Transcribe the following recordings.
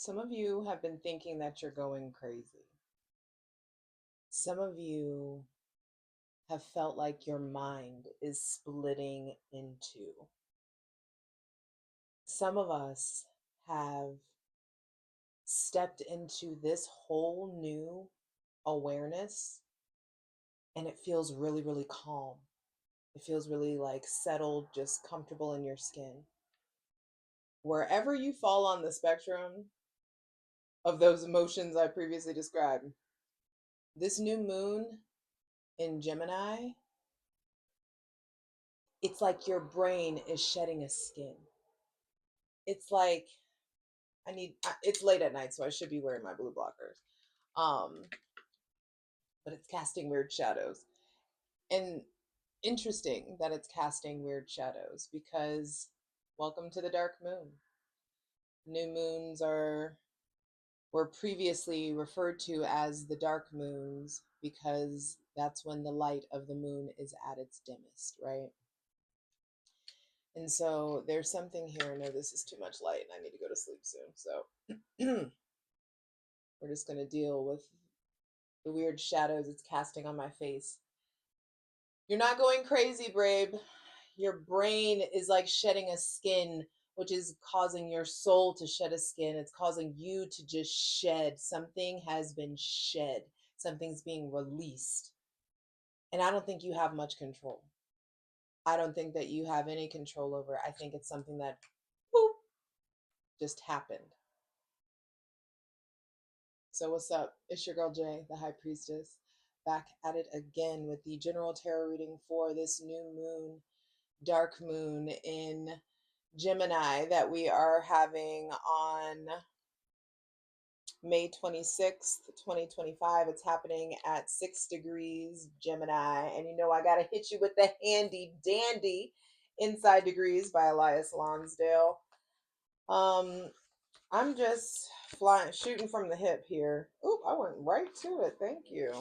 Some of you have been thinking that you're going crazy. Some of you have felt like your mind is splitting in two. Some of us have stepped into this whole new awareness and it feels really, really calm. It feels really like settled, just comfortable in your skin. Wherever you fall on the spectrum of those emotions I previously described, this new moon in Gemini, it's like your brain is shedding a skin. It's like it's late at night, so I should be wearing my blue blockers. Um, but it's casting weird shadows. And interesting that it's casting weird shadows because welcome to the dark moon. New moons were previously referred to as the dark moons because that's when the light of the moon is at its dimmest, right? And so there's something here. No, this is too much light and I need to go to sleep soon. So we're just going to deal with the weird shadows it's casting on my face. You're not going crazy, babe. Your brain is like shedding a skin, which is causing your soul to shed a skin. It's causing you to just shed. Something has been shed, something's being released. And I don't think you have much control. I don't think that you have any control over it. I think it's something that boop, just happened. So what's up? It's your girl Jay, the High Priestess, back at it again with the general tarot reading for this new moon, dark moon in Gemini that we are having on May 26th, 2025. It's happening at 6 degrees Gemini. And you know I gotta hit you with the handy dandy Inside Degrees by Elias Lonsdale. I'm just shooting from the hip here. Oop, I went right to it. Thank you.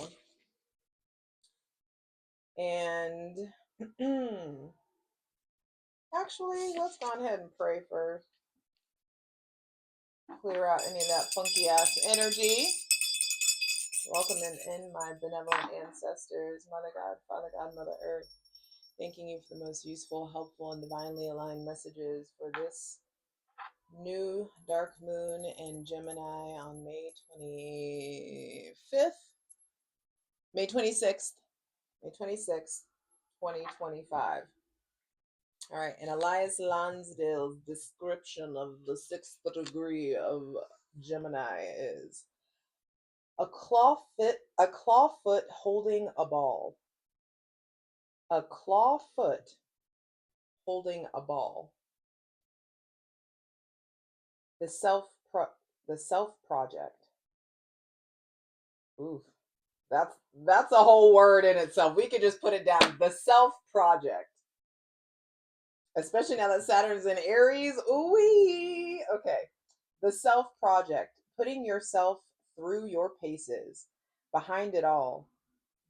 And actually, let's go ahead and pray first. Clear out any of that funky ass energy. Welcoming in my benevolent ancestors, Mother God, Father God, Mother Earth. Thanking you for the most useful, helpful, and divinely aligned messages for this new dark moon in Gemini on May 25th. May 26th. May 26th, 2025. All right, and Elias Lansdale's description of the sixth degree of Gemini is a claw foot holding a ball. A claw foot holding a ball. The self project. Oof. That's a whole word in itself. We could just put it down. The self project. Especially now that Saturn's in Aries. Ooh-wee. Okay. The self project. Putting yourself through your paces. Behind it all.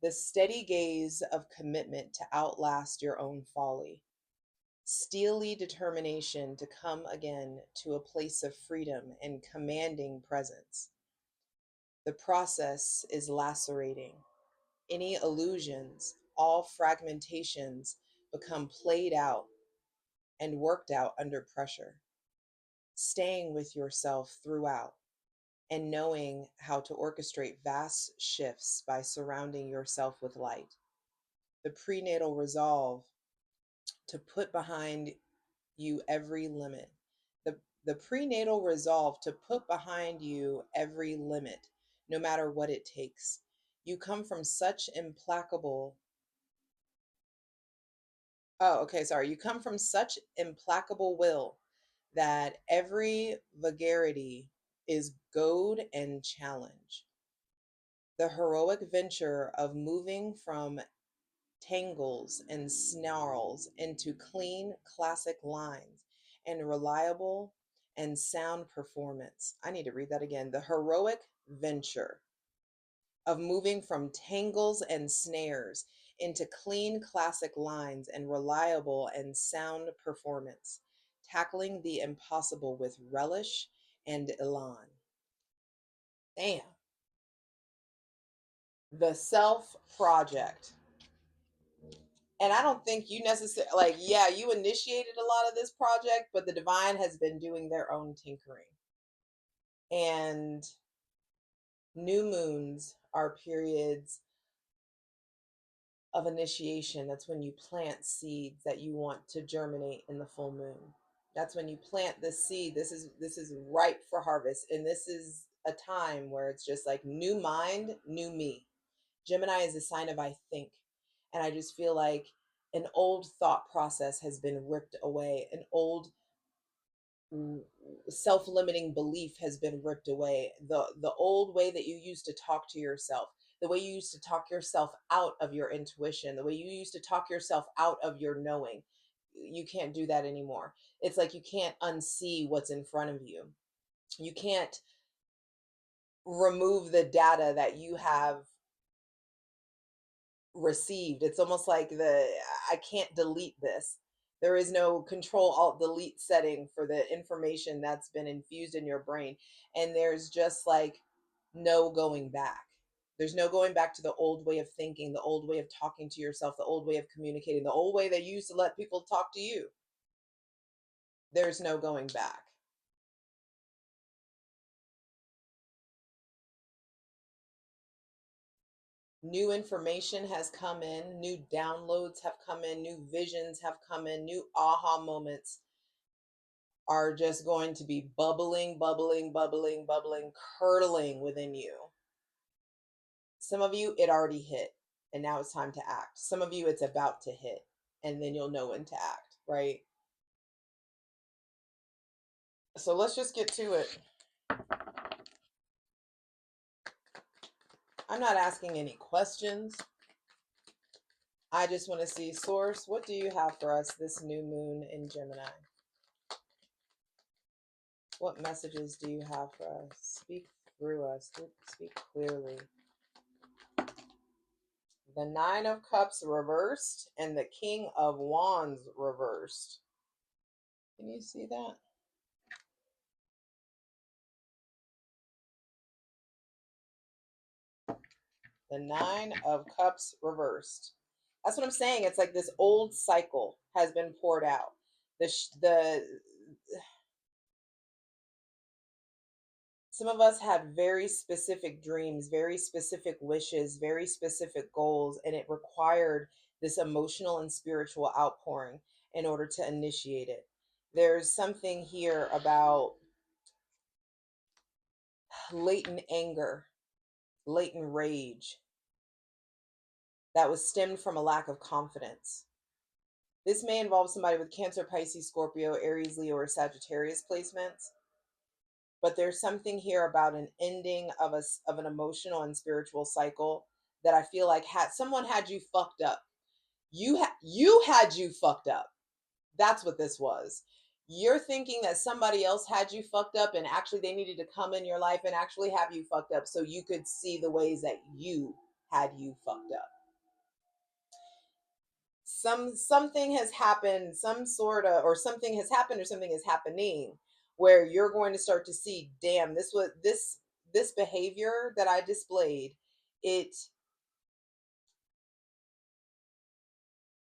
The steady gaze of commitment to outlast your own folly. Steely determination to come again to a place of freedom and commanding presence. The process is lacerating. Any illusions, all fragmentations become played out and worked out under pressure. Staying with yourself throughout and knowing how to orchestrate vast shifts by surrounding yourself with light. The prenatal resolve to put behind you every limit. The prenatal resolve to put behind you every limit, no matter what it takes. You come from such implacable You come from such implacable will that every vulgarity is goad and challenge. The heroic venture of moving from tangles and snarls into clean, classic lines and reliable and sound performance. I need to read that again. The heroic venture of moving from tangles and snares into clean, classic lines and reliable and sound performance, tackling the impossible with relish and elan. Damn. The self project. And I don't think you necessarily, like, yeah, you initiated a lot of this project, but the divine has been doing their own tinkering. And new moons are periods of initiation. That's when you plant seeds that you want to germinate in the full moon. That's when you plant the seed. This is ripe for harvest. And this is a time where it's just like new mind, new me. Gemini is a sign of I think. And I just feel like an old thought process has been ripped away. An old self-limiting belief has been ripped away. The old way that you used to talk to yourself, the way you used to talk yourself out of your intuition, the way you used to talk yourself out of your knowing, you can't do that anymore. It's like you can't unsee what's in front of you. You can't remove the data that you have received. It's almost like I can't delete this. There is no control alt delete setting for the information that's been infused in your brain. And there's just like no going back. There's no going back to the old way of thinking, the old way of talking to yourself, the old way of communicating, the old way that you used to let people talk to you. There's no going back. New information has come in, new downloads have come in, new visions have come in, new aha moments are just going to be bubbling, bubbling, bubbling, bubbling, curdling within you. Some of you, it already hit, and now it's time to act. Some of you, it's about to hit, and then you'll know when to act, right? So let's just get to it. I'm not asking any questions. I just want to see, Source, what do you have for us this new moon in Gemini? What messages do you have for us? Speak through us. Speak clearly. The Nine of Cups reversed and the King of Wands reversed. Can you see that? The Nine of Cups reversed. That's what I'm saying. It's like this old cycle has been poured out. The some of us had very specific dreams, very specific wishes, very specific goals, and it required this emotional and spiritual outpouring in order to initiate it. There's something here about latent anger, latent rage that was stemmed from a lack of confidence. This may involve somebody with Cancer, Pisces, Scorpio, Aries, Leo, or Sagittarius placements. But there's something here about an ending of an emotional and spiritual cycle that I feel like someone had you fucked up. You had you fucked up. That's what this was. You're thinking that somebody else had you fucked up, and actually they needed to come in your life and actually have you fucked up so you could see the ways that you had you fucked up. Something has happened, some sort of, or something has happened, or something is happening where you're going to start to see, damn, this behavior that I displayed, it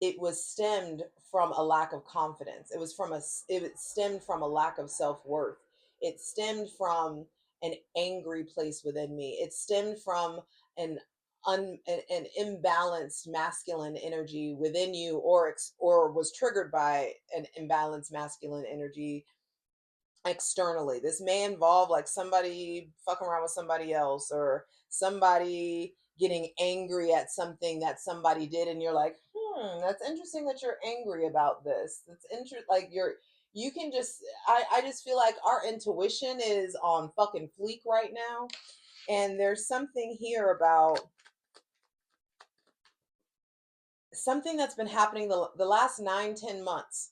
it was stemmed from a lack of confidence. It stemmed from a lack of self-worth. It stemmed from an angry place within me. It stemmed from an an imbalanced masculine energy within you, or was triggered by an imbalanced masculine energy externally. This may involve like somebody fucking around with somebody else, or somebody getting angry at something that somebody did, and you're like, that's interesting that you're angry about this. That's interesting. Like you can just, I just feel like our intuition is on fucking fleek right now. And there's something here about something that's been happening the last 9-10 months.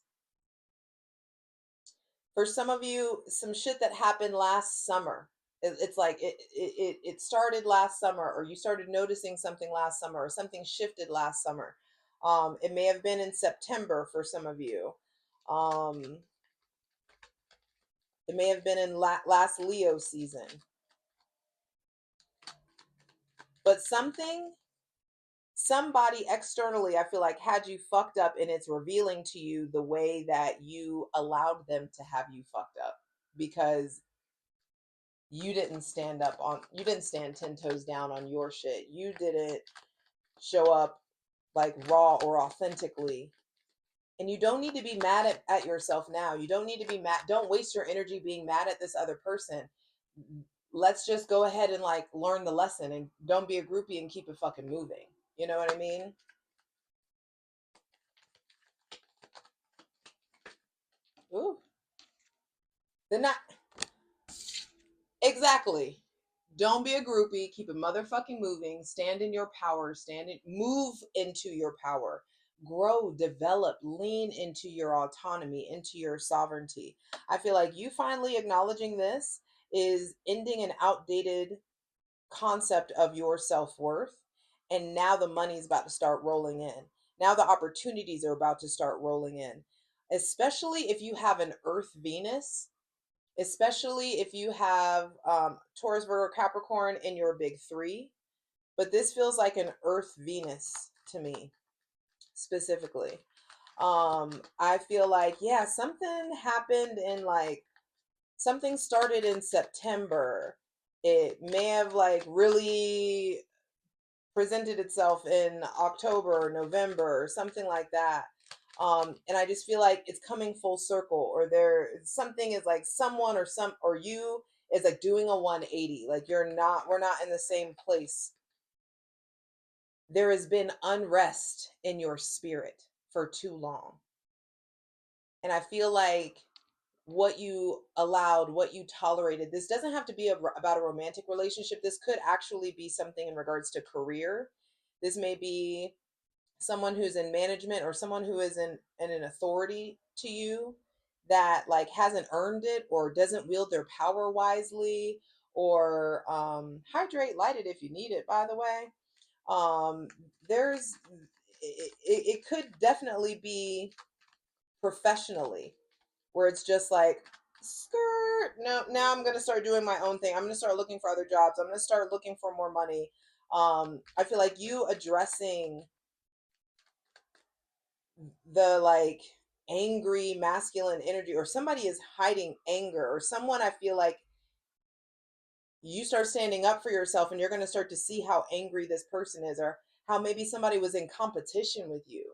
For some of you, some shit that happened last summer. It's like it started last summer, or you started noticing something last summer, or something shifted last summer. It may have been in September for some of you. It may have been in last Leo season. But somebody externally, I feel like, had you fucked up, and it's revealing to you the way that you allowed them to have you fucked up, because you didn't stand 10 toes down on your shit. You didn't show up like raw or authentically. And you don't need to be mad at yourself now. You don't need to be mad. Don't waste your energy being mad at this other person. Let's just go ahead and like learn the lesson, and don't be a groupie and keep it fucking moving. You know what I mean? Ooh. They're not exactly. Don't be a groupie. Keep it motherfucking moving. Stand in your power. Move into your power. Grow, develop, lean into your autonomy, into your sovereignty. I feel like you finally acknowledging this is ending an outdated concept of your self worth. And now the money's about to start rolling in. Now the opportunities are about to start rolling in, especially if you have an Earth Venus, especially if you have Taurus, Virgo, Capricorn in your big three. But this feels like an Earth Venus to me specifically. I feel like, yeah, something happened in like, something started in September. It may have like really presented itself in October or November or something like that. And I just feel like it's coming full circle, or there something is like someone or you is like doing a 180. Like we're not in the same place. There has been unrest in your spirit for too long. And I feel like what you allowed, what you tolerated, this doesn't have to be about a romantic relationship. This could actually be something in regards to career. This may be someone who's in management, or someone who is in an authority to you, that like hasn't earned it or doesn't wield their power wisely, or hydrate, light it if you need it, by the way. um there's it could definitely be professionally, where it's just like, skirt, no, now I'm going to start doing my own thing. I'm going to start looking for other jobs. I'm going to start looking for more money. I feel like you addressing the like angry masculine energy, or somebody is hiding anger, or someone, I feel like you start standing up for yourself, and you're going to start to see how angry this person is, or how maybe somebody was in competition with you.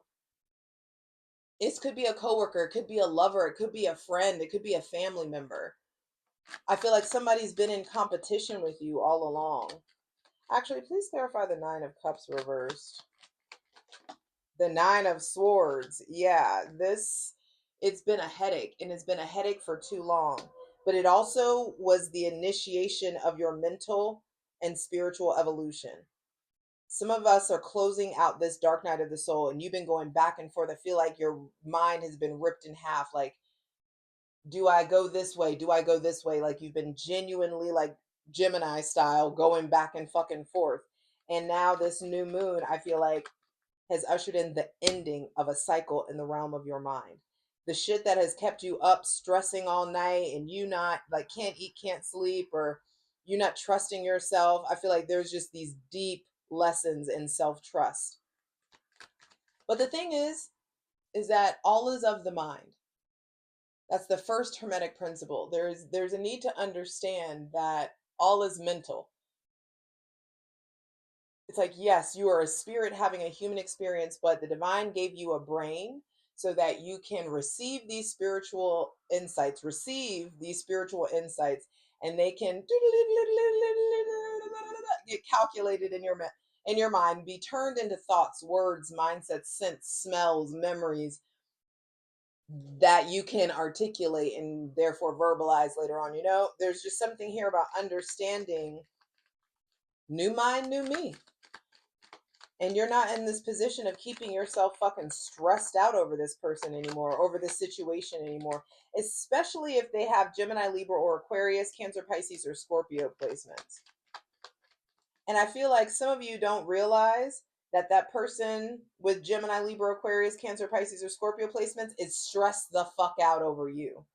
It could be a coworker, it could be a lover, it could be a friend, it could be a family member. I feel like somebody's been in competition with you all along. Actually, please clarify the Nine of Cups reversed. The Nine of Swords. Yeah, it's been a headache, and it's been a headache for too long. But it also was the initiation of your mental and spiritual evolution. Some of us are closing out this dark night of the soul, and you've been going back and forth. I feel like your mind has been ripped in half. Like, do I go this way? Do I go this way? Like, you've been genuinely like Gemini style going back and fucking forth. And now this new moon, I feel like, has ushered in the ending of a cycle in the realm of your mind. The shit that has kept you up stressing all night, and you not like can't eat, can't sleep, or you not trusting yourself. I feel like there's just these deep lessons in self-trust. But the thing is that all is of the mind. That's the first hermetic principle. There's a need to understand that all is mental. It's like, yes, you are a spirit having a human experience, but the divine gave you a brain so that you can receive these spiritual insights, and they can get calculated in your mind, be turned into thoughts, words, mindsets, scents, smells, memories that you can articulate and therefore verbalize later on. There's just something here about understanding new mind, new me. And you're not in this position of keeping yourself fucking stressed out over this person anymore, over this situation anymore, especially if they have Gemini, Libra, or Aquarius, Cancer, Pisces, or Scorpio placements. And I feel like some of you don't realize that that person with Gemini, Libra, Aquarius, Cancer, Pisces, or Scorpio placements is stressed the fuck out over you.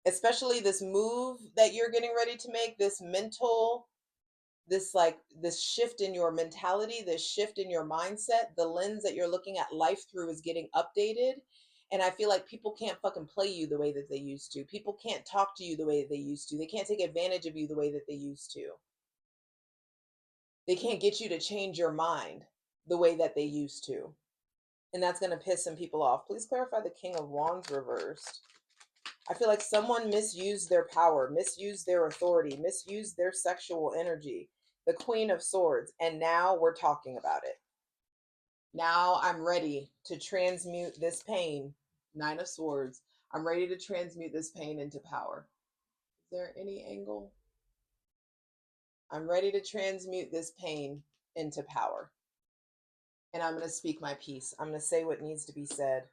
Especially this move that you're getting ready to make, this mental this shift in your mentality, this shift in your mindset, the lens that you're looking at life through is getting updated. And I feel like people can't fucking play you the way that they used to. People can't talk to you the way that they used to. They can't take advantage of you the way that they used to. They can't get you to change your mind the way that they used to. And that's going to piss some people off. Please clarify the King of Wands reversed. I feel like someone misused their power, misused their authority, misused their sexual energy. The Queen of Swords. And now we're talking about it. Now I'm ready to transmute this pain. Nine of Swords. I'm ready to transmute this pain into power. Is there any angle? I'm ready to transmute this pain into power. And I'm going to speak my piece. I'm going to say what needs to be said.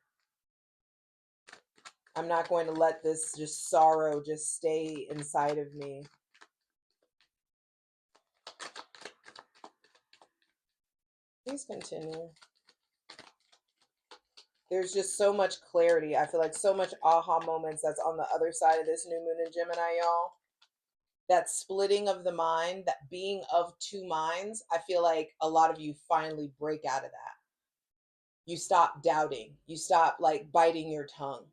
I'm not going to let this just sorrow just stay inside of me. Please continue. There's just so much clarity. I feel like so much aha moments that's on the other side of this new moon in Gemini, y'all. That splitting of the mind, that being of two minds, I feel like a lot of you finally break out of that. You stop doubting. You stop like biting your tongue.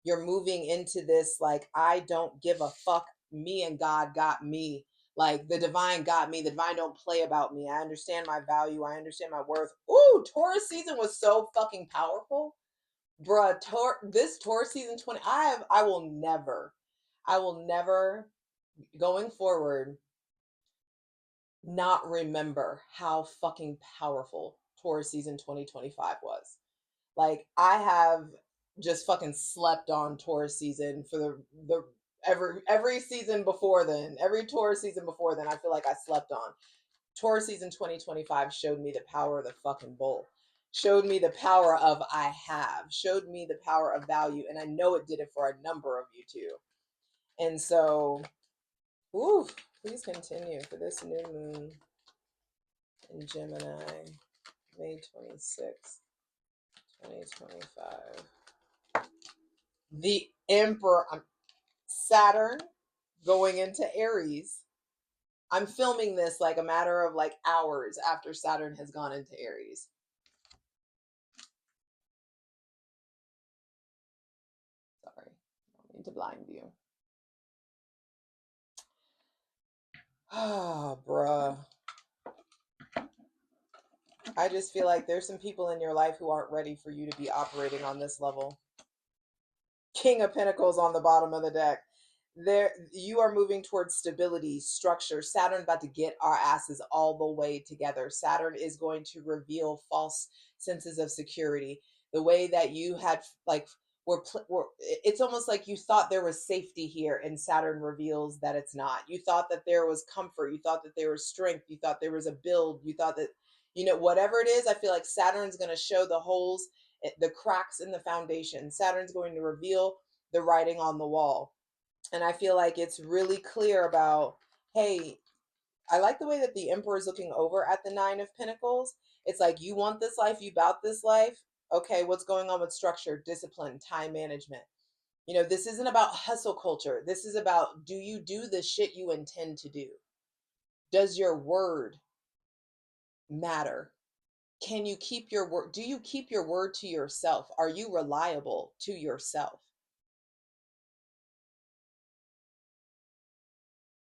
You're moving into this like, I don't give a fuck. Me and God got me. Like the divine got me. The divine don't play about me. I understand my value. I understand my worth. Ooh, Taurus season was so fucking powerful. Bruh, this Taurus season 20, I will never going forward not remember how fucking powerful Taurus season 2025 was. Like I have just fucking slept on Taurus season for the every season before then. Every Taurus season before then, I feel like I slept on. Taurus season 2025 showed me the power of the fucking bull. Showed me the power of I have. Showed me the power of value. And I know it did it for a number of you too. And so, ooh, please continue for this new moon in Gemini, May 26th, 2025. The Emperor, Saturn going into Aries. I'm filming this like a matter of like hours after Saturn has gone into Aries. Sorry, I don't mean to blind you. Oh, bruh. I just feel like there's some people in your life who aren't ready for you to be operating on this level. King of Pentacles on the bottom of the deck. There, you are moving towards stability, structure. Saturn about to get our asses all the way together. Saturn is going to reveal false senses of security. The way that you had like it's almost like you thought there was safety here, and Saturn reveals that it's not. You thought that there was comfort. You thought that there was strength. You thought there was a build. You thought that, whatever it is, I feel like Saturn's going to show the holes, the cracks in the foundation. Saturn's going to reveal the writing on the wall. And I feel like it's really clear about, hey, I like the way that the Emperor is looking over at the Nine of Pentacles. It's like, you want this life, you bout this life. Okay, what's going on with structure, discipline, time management? This isn't about hustle culture. This is about, do you do the shit you intend to do? Does your word matter? Can you keep your word? Do you keep your word to yourself? Are you reliable to yourself?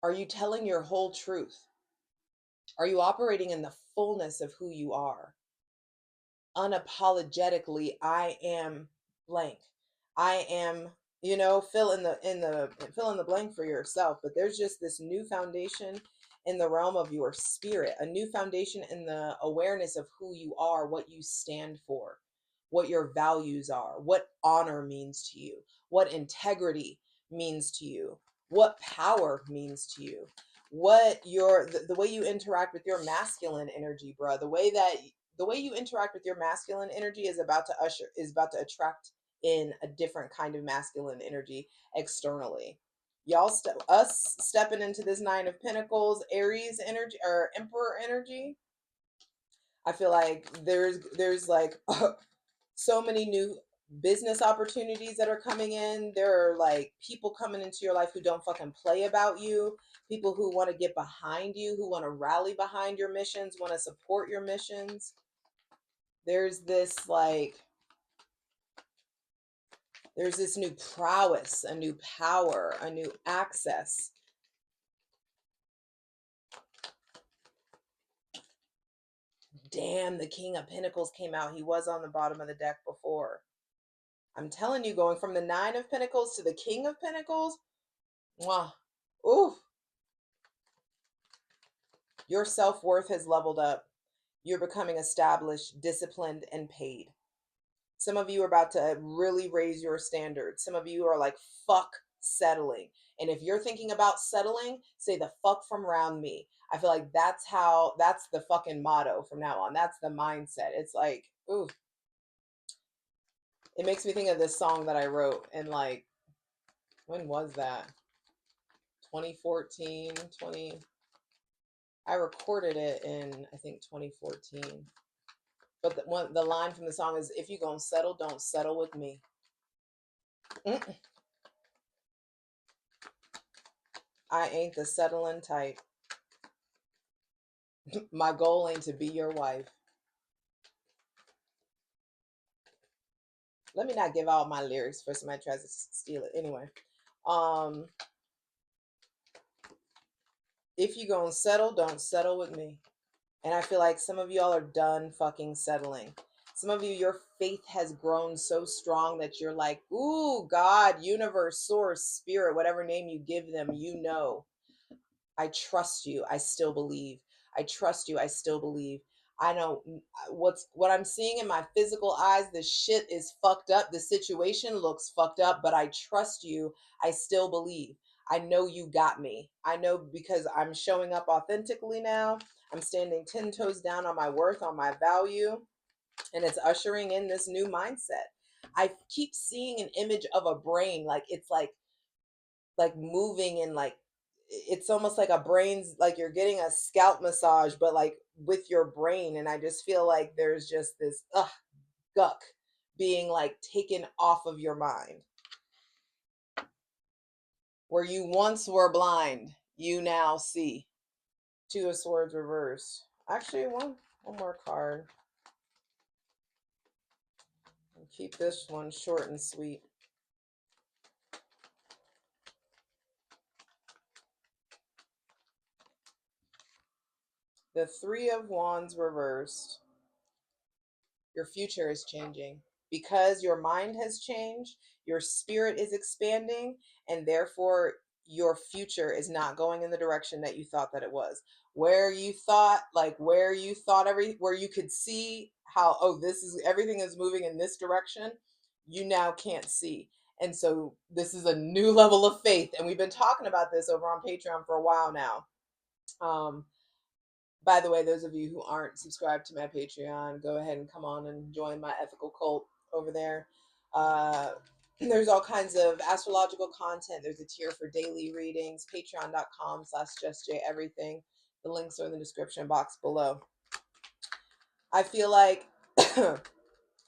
Are you telling your whole truth? Are you operating in the fullness of who you are? Unapologetically, I am blank. I am, fill in the blank for yourself. But there's just this new foundation in the realm of your spirit, a new foundation in the awareness of who you are, what you stand for, what your values are, what honor means to you, what integrity means to you, what power means to you, what the way you interact with your masculine energy, bruh. The way you interact with your masculine energy is about to attract in a different kind of masculine energy externally. Y'all, us stepping into this Nine of Pentacles, Aries energy or Emperor energy. I feel like there's like so many new business opportunities that are coming in. There are like people coming into your life who don't fucking play about you, people who want to get behind you, who want to rally behind your missions, want to support your missions. There's this like, there's this new prowess, a new power, a new access. Damn, the King of Pentacles came out. He was on the bottom of the deck before. I'm telling you, going from the Nine of Pentacles to the King of Pentacles, mwah, ooh, your self-worth has leveled up. You're becoming established, disciplined, and paid. Some of you are about to really raise your standards. Some of you are like, fuck settling. And if you're thinking about settling, say the fuck from around me. I feel like that's the fucking motto from now on. That's the mindset. It's like, ooh, it makes me think of this song that I wrote in like, when was that? 2014, 20. I recorded it in, I think, 2014. But the line from the song is, if you gonna settle, don't settle with me. I ain't the settling type. My goal ain't to be your wife. Let me not give out my lyrics for somebody tries to steal it. Anyway, if you gonna settle, don't settle with me. And I feel like some of y'all are done fucking settling. Some of you, your faith has grown so strong that you're like, ooh, God, universe, source, spirit, whatever name you give them, you know. I trust you. I still believe. I trust you. I still believe. I know what I'm seeing in my physical eyes. The shit is fucked up. The situation looks fucked up, but I trust you. I still believe. I know you got me. I know because I'm showing up authentically now. I'm standing 10 toes down on my worth, on my value, and it's ushering in this new mindset. I keep seeing an image of a brain, like it's like moving and like it's almost like a brain's like you're getting a scalp massage but like with your brain, and I just feel like there's just this guck being like taken off of your mind. Where you once were blind, you now see. Two of Swords reversed. Actually, one more card. I'll keep this one short and sweet. The Three of Wands reversed. Your future is changing because your mind has changed, your spirit is expanding, and therefore your future is not going in the direction that you thought that it was. Where you thought where you could see how, oh, this is, everything is moving in this direction, you now can't see. And so this is a new level of faith, and we've been talking about this over on Patreon for a while now. By the way, those of you who aren't subscribed to my Patreon, go ahead and come on and join my ethical cult over there. There's all kinds of astrological content. There's a tier for daily readings, patreon.com/JustJEverything. The links are in the description box below. I feel like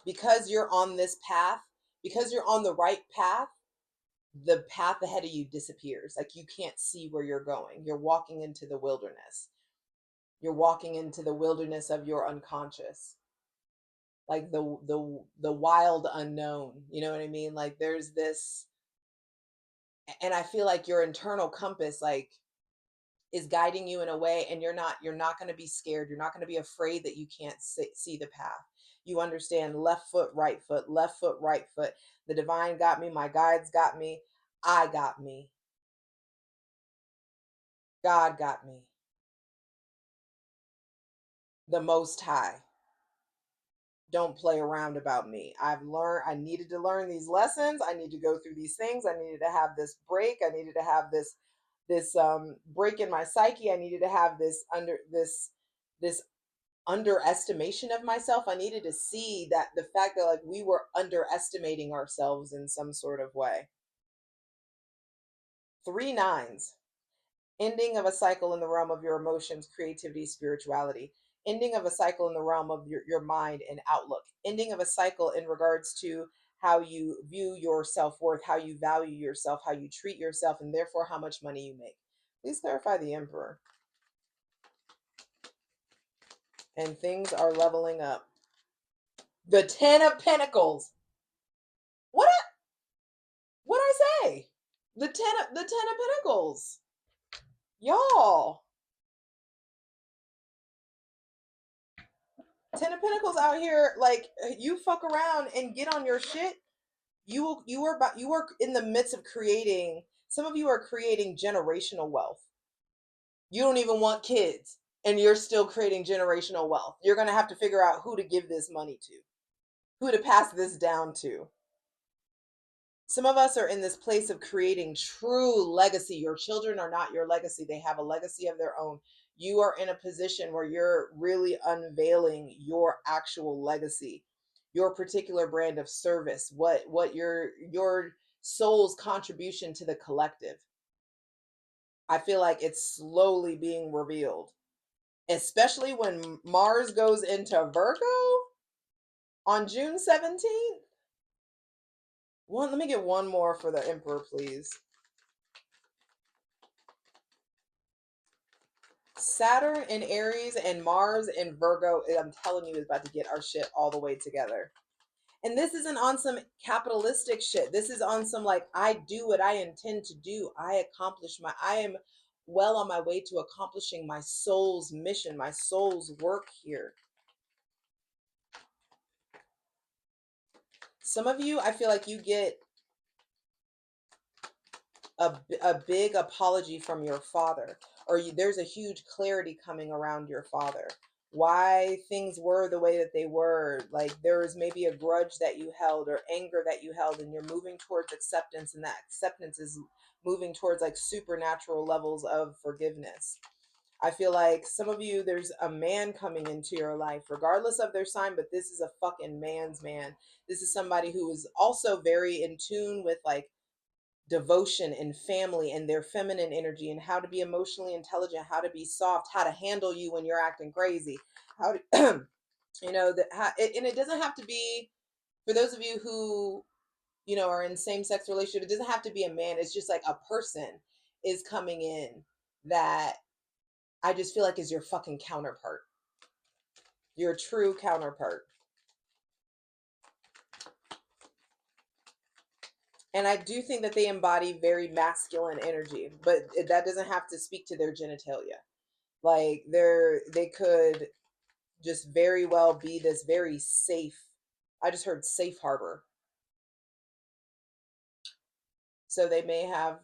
because you're on this path, because you're on the right path, the path ahead of you disappears. Like you can't see where you're going. You're walking into the wilderness. You're walking into the wilderness of your unconscious, like the wild unknown. You know what I mean? Like there's this, and I feel like your internal compass like is guiding you in a way, and you're not going to be scared. You're not going to be afraid that you can't see the path. You understand left foot, right foot, left foot, right foot. The divine got me. My guides got me. I got me. God got me. The Most High don't play around about me. I needed to learn these lessons. I need to go through these things. I needed to have this break. I needed to have this break in my psyche. I needed to have this underestimation of myself. I needed to see that the fact that like we were underestimating ourselves in some sort of way. 3 nines. Ending of a cycle in the realm of your emotions, creativity, spirituality. Ending of a cycle in the realm of your mind and outlook. Ending of a cycle in regards to how you view your self-worth, how you value yourself, how you treat yourself, and therefore how much money you make. Please clarify the Emperor. And things are leveling up. The Ten of Pentacles. What? What I say? The Ten of Pentacles. Y'all. Ten of Pentacles out here, like, you fuck around and get on your shit. You are in the midst of creating. Some of you are creating generational wealth. You don't even want kids, and you're still creating generational wealth. You're gonna have to figure out who to give this money to, who to pass this down to. Some of us are in this place of creating true legacy. Your children are not your legacy. They have a legacy of their own. You are in a position where you're really unveiling your actual legacy, your particular brand of service, what your soul's contribution to the collective. I feel like it's slowly being revealed, especially when Mars goes into Virgo on June 17th. Let me get one more for the Emperor, please. Saturn in Aries and Mars in Virgo, I'm telling you, is about to get our shit all the way together. And this isn't on some capitalistic shit. This is on some, like, I do what I intend to do. I am well on my way to accomplishing my soul's mission, my soul's work here. Some of you, I feel like you get a big apology from your father, or there's a huge clarity coming around your father, why things were the way that they were. Like, there was maybe a grudge that you held or anger that you held, and you're moving towards acceptance, and that acceptance is moving towards like supernatural levels of forgiveness. I feel like some of you, there's a man coming into your life, regardless of their sign, but this is a fucking man's man. This is somebody who is also very in tune with like devotion and family and their feminine energy, and how to be emotionally intelligent, how to be soft, how to handle you when you're acting crazy, how to and it doesn't have to be, for those of you who are in same-sex relationship, it doesn't have to be a man. It's just like a person is coming in that I just feel like is your fucking counterpart, your true counterpart. And I do think that they embody very masculine energy, but that doesn't have to speak to their genitalia. Like, they could just very well be this very safe, I just heard safe harbor. So they may have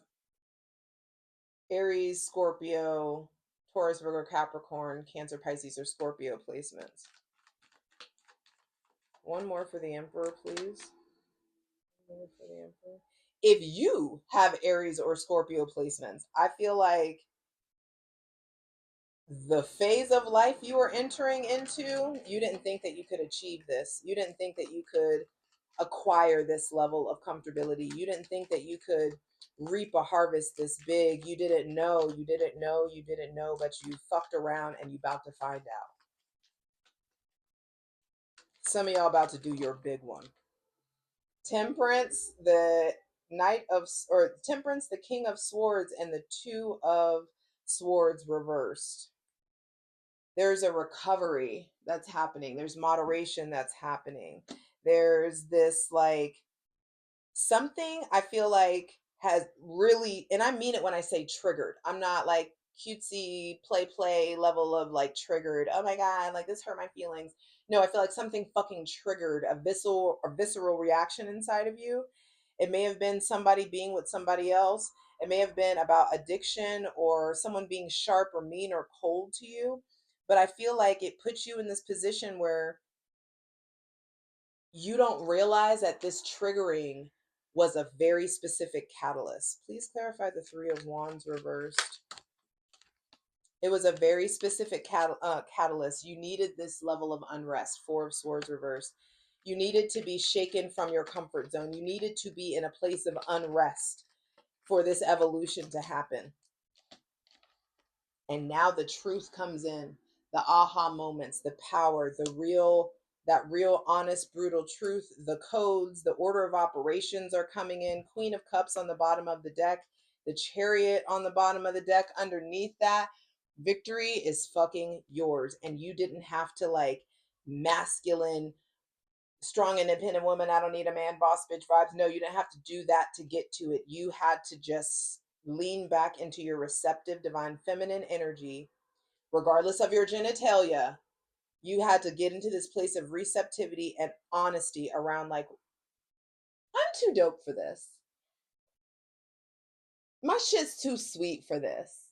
Aries, Scorpio, Taurus, Virgo, Capricorn, Cancer, Pisces, or Scorpio placements. One more for the Emperor, please. One more for the Emperor. If you have Aries or Scorpio placements, I feel like the phase of life you are entering into, you didn't think that you could achieve this. You didn't think that you could acquire this level of comfortability. You didn't think that you could reap a harvest this big. You didn't know, but you fucked around and you about to find out. Some of y'all about to do your big one. Temperance, the Temperance, the King of Swords, and the Two of Swords reversed. There's a recovery that's happening. There's moderation that's happening. There's this, like, something I feel like has really, and I mean it when I say triggered. I'm not like cutesy play level of like triggered. Oh my God, like this hurt my feelings. No, I feel like something fucking triggered a visceral reaction inside of you. It may have been somebody being with somebody else. It may have been about addiction or someone being sharp or mean or cold to you. But I feel like it puts you in this position where you don't realize that this triggering was a very specific catalyst. Please clarify the Three of Wands reversed. It was a very specific catalyst. You needed this level of unrest. Four of Swords reversed. You needed to be shaken from your comfort zone. You needed to be in a place of unrest for this evolution to happen. And now the truth comes in, the aha moments, the power, the real that real, honest, brutal truth. The codes, the order of operations are coming in. Queen of Cups on the bottom of the deck, the Chariot on the bottom of the deck. Underneath that, victory is fucking yours. And you didn't have to like masculine, strong, independent woman, I don't need a man, boss bitch vibes. No, you didn't have to do that to get to it. You had to just lean back into your receptive, divine feminine energy, regardless of your genitalia. You had to get into this place of receptivity and honesty around, like, I'm too dope for this. My shit's too sweet for this.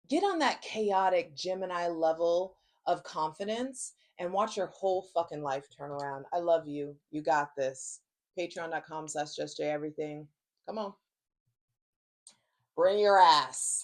Get on that chaotic Gemini level of confidence and watch your whole fucking life turn around. I love you. You got this. Patreon.com/JustJEverything. Come on. Bring your ass.